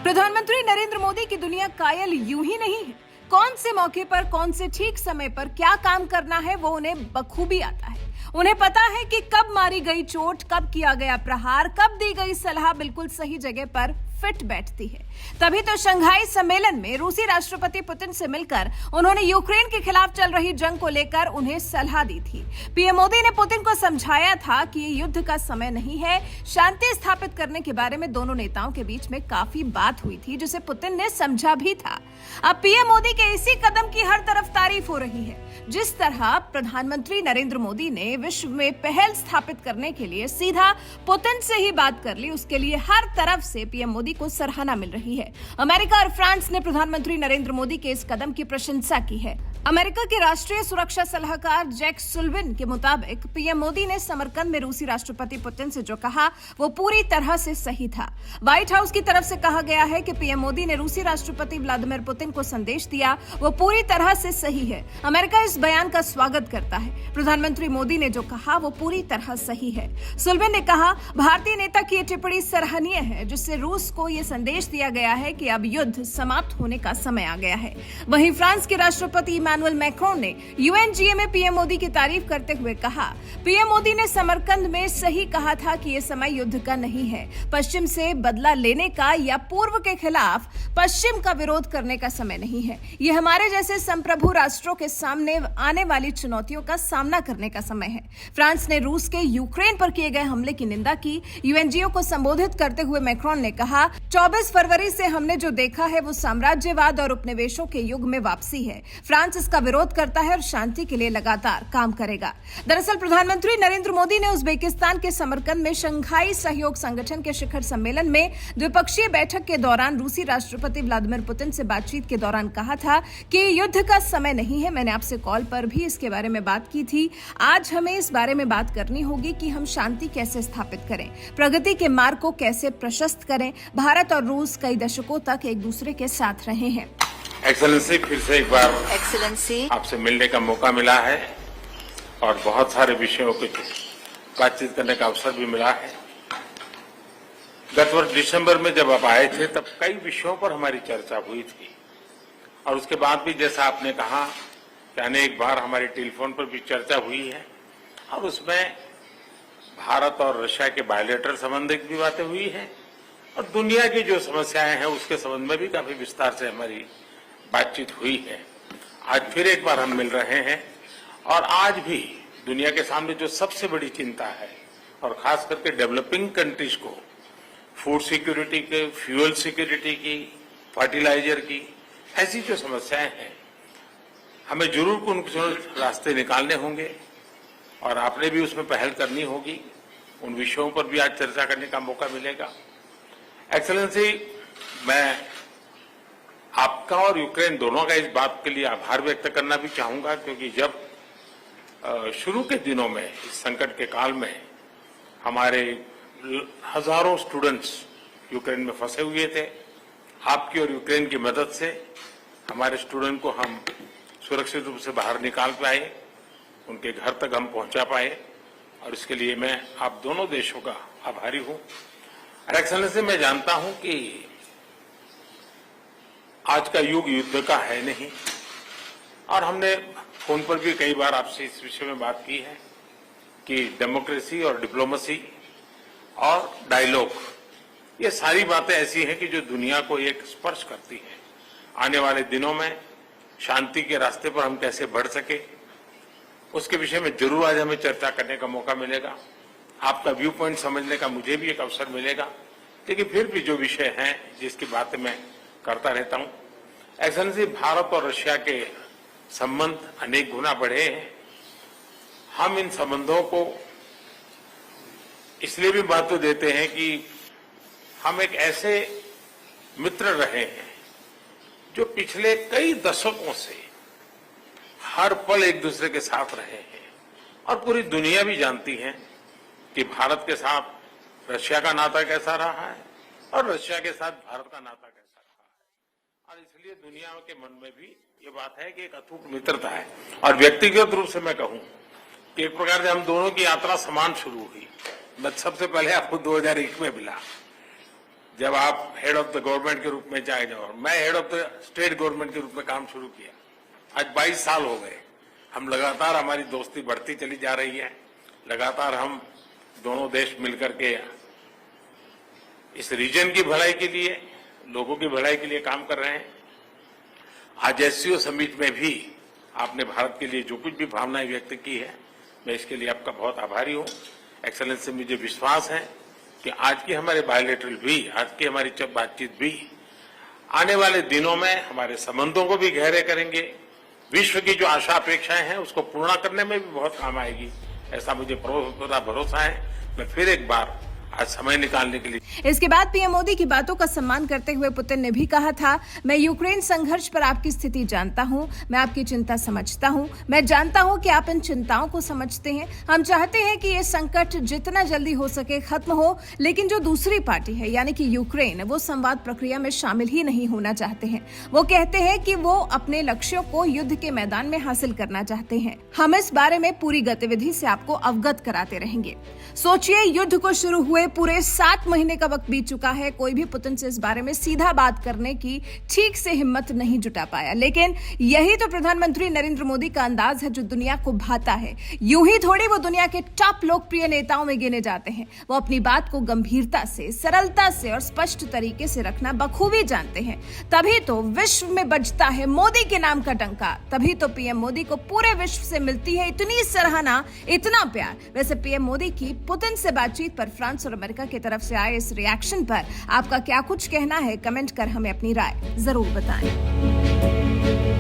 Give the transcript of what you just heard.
प्रधानमंत्री नरेंद्र मोदी की दुनिया कायल यूं ही नहीं है। कौन से मौके पर, कौन से ठीक समय पर क्या काम करना है वो उन्हें बखूबी आता है। उन्हें पता है कि कब मारी गई चोट, कब किया गया प्रहार, कब दी गई सलाह बिल्कुल सही जगह पर फिट बैठती है। तभी तो शंघाई सम्मेलन में रूसी राष्ट्रपति पुतिन से मिलकर उन्होंने यूक्रेन के खिलाफ चल रही जंग को लेकर उन्हें सलाह दी थी। पीएम मोदी ने पुतिन को समझाया था कि ये युद्ध का समय नहीं है। शांति स्थापित करने के बारे में दोनों नेताओं के बीच में काफी बात हुई थी, जिसे पुतिन ने समझा भी था। अब पीएम मोदी के इसी कदम की हर तरफ तारीफ हो रही है। जिस तरह प्रधानमंत्री नरेंद्र मोदी ने विश्व में पहल स्थापित करने के लिए सीधा पुतिन से ही बात कर ली, उसके लिए हर तरफ से पीएम मोदी को सराहना मिल रही है। अमेरिका और फ्रांस ने प्रधानमंत्री नरेंद्र मोदी के इस कदम की प्रशंसा की है। अमेरिका के राष्ट्रीय सुरक्षा सलाहकार जैक सुल्लिवन के मुताबिक पीएम मोदी ने समरकंद में रूसी राष्ट्रपति पुतिन से जो कहा वो पूरी तरह से सही था। व्हाइट हाउस की तरफ से कहा गया है कि पीएम मोदी ने रूसी राष्ट्रपति व्लादिमीर पुतिन को संदेश दिया वो पूरी तरह से सही है। अमेरिका इस बयान का स्वागत करता है। प्रधानमंत्री मोदी ने जो कहा वो पूरी तरह सही है। सुल्लिवन ने कहा, भारतीय नेता की ये टिप्पणी सराहनीय है, जिससे रूस को ये संदेश दिया गया है कि अब युद्ध समाप्त होने का समय आ गया है। वहीं फ्रांस के राष्ट्रपति इमैनुअल मैक्रोन ने यूएनजीए में पीएम मोदी की तारीफ करते हुए कहा, पीएम मोदी ने समरकंद में सही कहा था कि ये समय युद्ध का नहीं है, पश्चिम से बदला लेने का या पूर्व के खिलाफ पश्चिम का विरोध करने का समय नहीं है। ये हमारे जैसे संप्रभु राष्ट्रों के सामने आने वाली चुनौतियों का सामना करने का समय है। फ्रांस ने रूस के यूक्रेन पर किए गए हमले की निंदा की। यूएनजीओ को संबोधित करते हुए मैक्रोन ने कहा, 24 फरवरी से हमने जो देखा है वो साम्राज्यवाद और उपनिवेशों के युग में वापसी है। फ्रांस इसका विरोध करता है और शांति के लिए लगातार काम करेगा। दरअसल प्रधानमंत्री नरेंद्र मोदी ने उज्बेकिस्तान के समरकंद में शंघाई सहयोग संगठन के शिखर सम्मेलन में द्विपक्षीय बैठक के दौरान रूसी राष्ट्रपति व्लादिमीर पुतिन से बातचीत के दौरान कहा था कि युद्ध का समय नहीं है। मैंने आपसे कॉल पर भी इसके बारे में बात की थी। आज हमें इस बारे में बात करनी होगी कि हम शांति कैसे स्थापित करें, प्रगति के मार्ग को कैसे प्रशस्त करें। भारत और रूस कई दशकों तक एक दूसरे के साथ रहे हैं। एक्सेलेंसी, फिर से एक बार एक्सेलेंसी आपसे मिलने का मौका मिला है और बहुत सारे विषयों पे बातचीत करने का अवसर भी मिला है। गत वर्ष दिसंबर में जब आप आए थे तब कई विषयों पर हमारी चर्चा हुई थी और उसके बाद भी जैसा आपने कहा कि अनेक बार हमारी टेलीफोन पर भी चर्चा हुई है और उसमें भारत और रशिया के बायलैटरल संबंध की भी बातें हुई है और दुनिया की जो समस्याएं हैं उसके संबंध में भी काफी विस्तार से हमारी बातचीत हुई है। आज फिर एक बार हम मिल रहे हैं और आज भी दुनिया के सामने जो सबसे बड़ी चिंता है और खास करके डेवलपिंग कंट्रीज को फूड सिक्योरिटी के, फ्यूल सिक्योरिटी की, फर्टिलाइजर की, ऐसी जो समस्याएं हैं हमें जरूर उनके रास्ते निकालने होंगे और आपने भी उसमें पहल करनी होगी। उन विषयों पर भी आज चर्चा करने का मौका मिलेगा। एक्सेलेंसी, मैं आपका और यूक्रेन दोनों का इस बात के लिए आभार व्यक्त करना भी चाहूंगा क्योंकि जब शुरू के दिनों में इस संकट के काल में हमारे हजारों स्टूडेंट्स यूक्रेन में फंसे हुए थे, आपकी और यूक्रेन की मदद से हमारे स्टूडेंट को हम सुरक्षित रूप से बाहर निकाल पाए, उनके घर तक हम पहुंचा पाए और इसके लिए मैं आप दोनों देशों का आभारी हूं। एक्सेलेंसी, मैं जानता हूं कि आज का युग युद्ध का है नहीं और हमने फोन पर भी कई बार आपसे इस विषय में बात की है कि डेमोक्रेसी और डिप्लोमेसी और डायलॉग, ये सारी बातें ऐसी हैं कि जो दुनिया को एक स्पर्श करती है। आने वाले दिनों में शांति के रास्ते पर हम कैसे बढ़ सके उसके विषय में जरूर आज हमें चर्चा करने का मौका मिलेगा। आपका व्यू पॉइंट समझने का मुझे भी एक अवसर मिलेगा, लेकिन फिर भी जो विषय हैं जिसकी बातें मैं करता रहता हूं। एक्सेलेंसी, भारत और रशिया के संबंध अनेक गुना बढ़े हैं। हम इन संबंधों को इसलिए भी महत्व देते हैं कि हम एक ऐसे मित्र रहे हैं जो पिछले कई दशकों से हर पल एक दूसरे के साथ रहे हैं और पूरी दुनिया भी जानती है कि भारत के साथ रशिया का नाता कैसा रहा है और रशिया के साथ भारत का नाता कैसा रहा है और इसलिए दुनिया के मन में भी ये बात है कि एक अटूट मित्रता है। और व्यक्तिगत रूप से मैं कहूं कि एक प्रकार से हम दोनों की यात्रा समान शुरू हुई। मैं सबसे पहले आपको 2001 में मिला जब आप हेड ऑफ द गवर्नमेंट के रूप में चाहे जाओ, मैं head of the state government के रूप में काम शुरू किया, आज 22 साल हो गए। हम लगातार, हमारी दोस्ती बढ़ती चली जा रही है, लगातार हम दोनों देश मिलकर के इस रीजन की भलाई के लिए, लोगों की भलाई के लिए काम कर रहे हैं। आज एससीओ समिट में भी आपने भारत के लिए जो कुछ भी भावनाएं व्यक्त की है, मैं इसके लिए आपका बहुत आभारी हूं। एक्सेलेंसी, मुझे विश्वास है कि आज की हमारे बायोलेटरल भी, आज की हमारी बातचीत भी आने वाले दिनों में हमारे संबंधों को भी गहरे करेंगे, विश्व की जो आशा अपेक्षाएं हैं उसको पूर्ण करने में भी बहुत काम आएगी, ऐसा मुझे पूरा भरोसा है। मैं फिर एक बार आज समय निकालने के लिए। इसके बाद पीएम मोदी की बातों का सम्मान करते हुए पुतिन ने भी कहा था, मैं यूक्रेन संघर्ष पर आपकी स्थिति जानता हूं, मैं आपकी चिंता समझता हूं, मैं जानता हूं कि आप इन चिंताओं को समझते हैं। हम चाहते हैं कि ये संकट जितना जल्दी हो सके खत्म हो, लेकिन जो दूसरी पार्टी है यानी कि यूक्रेन, वो संवाद प्रक्रिया में शामिल ही नहीं होना चाहते हैं। वो कहते हैं कि वो अपने लक्ष्यों को युद्ध के मैदान में हासिल करना चाहते हैं। हम इस बारे में पूरी गतिविधि से आपको अवगत कराते रहेंगे। सोचिए, युद्ध को शुरू हुए पूरे 7 महीने का वक्त बीत चुका है, कोई भी पुतिन से इस बारे में सीधा बात करने की ठीक से हिम्मत नहीं जुटा पाया। लेकिन यही तो प्रधानमंत्री नरेंद्र मोदी का अंदाज है जो दुनिया को भाता है। यूं ही थोड़ी वो दुनिया के टॉप लोकप्रिय नेताओं में गिने जाते हैं। वो अपनी बात को गंभीरता से, सरलता से और स्पष्ट तरीके से रखना बखूबी जानते हैं। तभी तो विश्व में बजता है मोदी के नाम का डंका। तभी तो पीएम मोदी को पूरे विश्व से मिलती है इतनी सराहना, इतना प्यार। वैसे पीएम मोदी की पुतिन से बातचीत पर फ्रांस और अमेरिका की तरफ से आए इस रिएक्शन पर आपका क्या कुछ कहना है? कमेंट कर हमें अपनी राय जरूर बताएं।